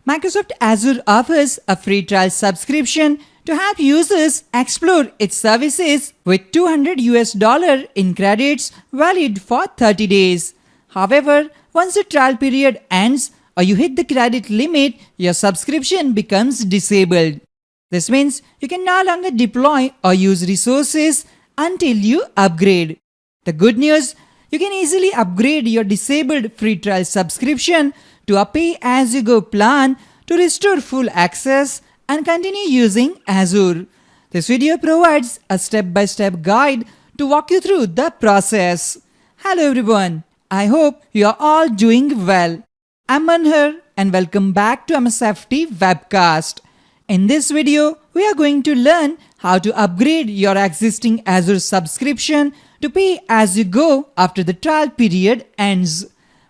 Microsoft Azure offers a free trial subscription to help users explore its services with $200 in credits valid for 30 days. However, once the trial period ends or you hit the credit limit, your subscription becomes disabled. This means you can no longer deploy or use resources until you upgrade. The good news, you can easily upgrade your disabled free trial subscription to a pay-as-you-go plan to restore full access and continue using Azure. This video provides a step-by-step guide to walk you through the process. Hello everyone, I hope you are all doing well. I'm Manhar and welcome back to MSFT WebCast. In this video, we are going to learn how to upgrade your existing Azure subscription to pay-as-you-go after the trial period ends.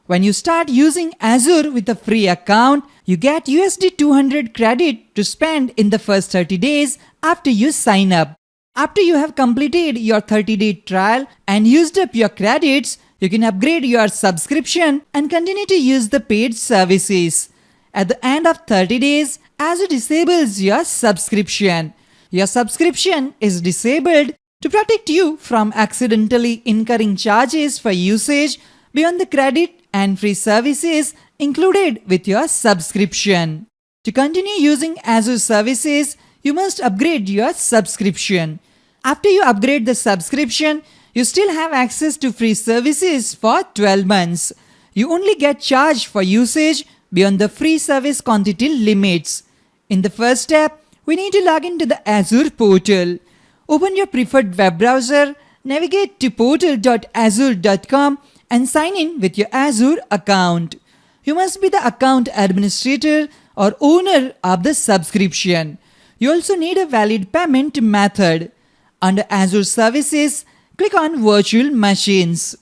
When you start using Azure with a free account, you get $200 credit to spend in the first 30 days after you sign up. After you have completed your 30-day trial and used up your credits, you can upgrade your subscription and continue to use the paid services. At the end of 30 days, Azure disables your subscription. Your subscription is disabled to protect you from accidentally incurring charges for usage beyond the credit and free services included with your subscription. To continue using Azure services, you must upgrade your subscription. After you upgrade the subscription, you still have access to free services for 12 months. You only get charged for usage beyond the free service quantity limits. In the first step, we need to log into the Azure portal. Open your preferred web browser, navigate to portal.azure.com and sign in with your Azure account. You must be the account administrator or owner of the subscription. You also need a valid payment method. Under Azure Services, click on Virtual Machines.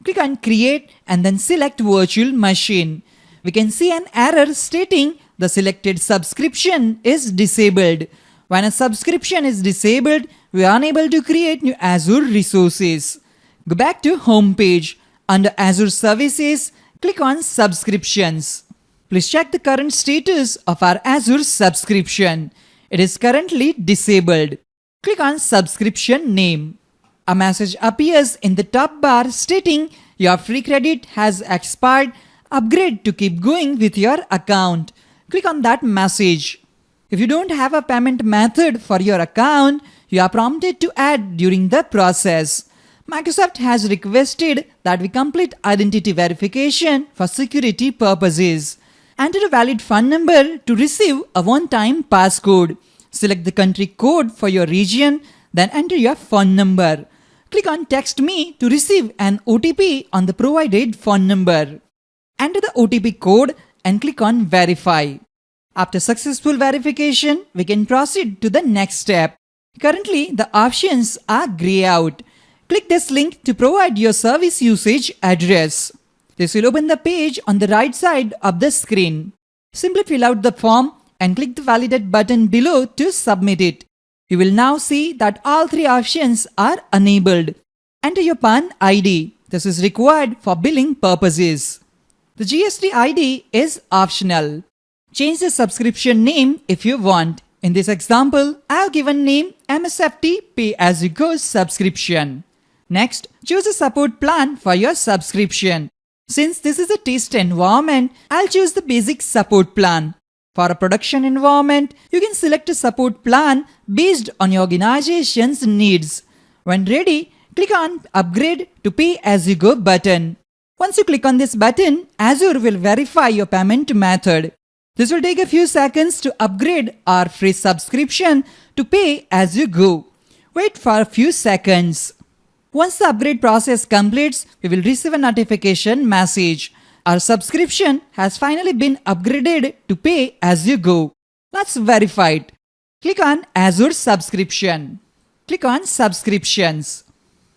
Click on Create and then select Virtual Machine. We can see an error stating the selected subscription is disabled. When a subscription is disabled, we are unable to create new Azure resources. Go back to Home page. Under Azure Services, click on Subscriptions. Please check the current status of our Azure subscription. It is currently disabled. Click on Subscription Name. A message appears in the top bar stating your free credit has expired. Upgrade to keep going with your account. Click on that message. If you don't have a payment method for your account, you are prompted to add during the process. Microsoft has requested that we complete identity verification for security purposes. Enter a valid phone number to receive a one-time passcode. Select the country code for your region, then enter your phone number. Click on Text Me to receive an OTP on the provided phone number. Enter the OTP code and click on Verify. After successful verification, we can proceed to the next step. Currently, the options are grey out. Click this link to provide your service usage address. This will open the page on the right side of the screen. Simply fill out the form and click the Validate button below to submit it. You will now see that all three options are enabled. Enter your PAN ID. This is required for billing purposes. The GST ID is optional. Change the subscription name if you want. In this example, I have given name MSFT Pay-as-you-go subscription. Next, choose a support plan for your subscription. Since this is a test environment, I'll choose the basic support plan. For a production environment, you can select a support plan based on your organization's needs. When ready, click on Upgrade to Pay-as-you-go button. Once you click on this button, Azure will verify your payment method. This will take a few seconds to upgrade our free subscription to pay-as-you-go. Wait for a few seconds. Once the upgrade process completes, we will receive a notification message. Our subscription has finally been upgraded to pay-as-you-go. Let's verify it. Click on Azure Subscription. Click on Subscriptions.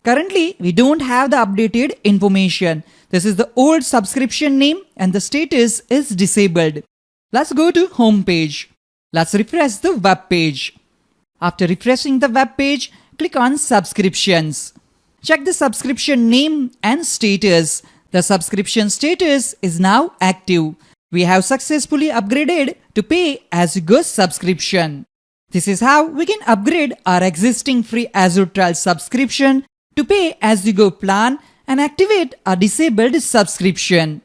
Currently, we don't have the updated information. This is the old subscription name and the status is disabled. Let's go to Home page. Let's refresh the web page. After refreshing the web page, click on Subscriptions. Check the subscription name and status. The subscription status is now active. we have successfully upgraded to pay as you go subscription. This is how we can upgrade our existing free Azure trial subscription to pay as you go plan and activate a disabled subscription.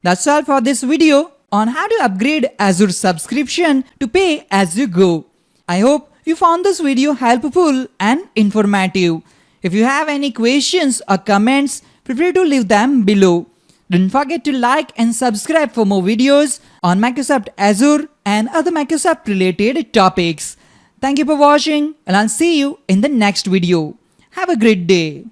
That's all for this video on how to upgrade Azure subscription to pay as you go. I hope you found this video helpful and informative. If you have any questions or comments, feel free to leave them below. Don't forget to like and subscribe for more videos on Microsoft Azure and other Microsoft related topics. Thank you for watching and I'll see you in the next video. Have a great day.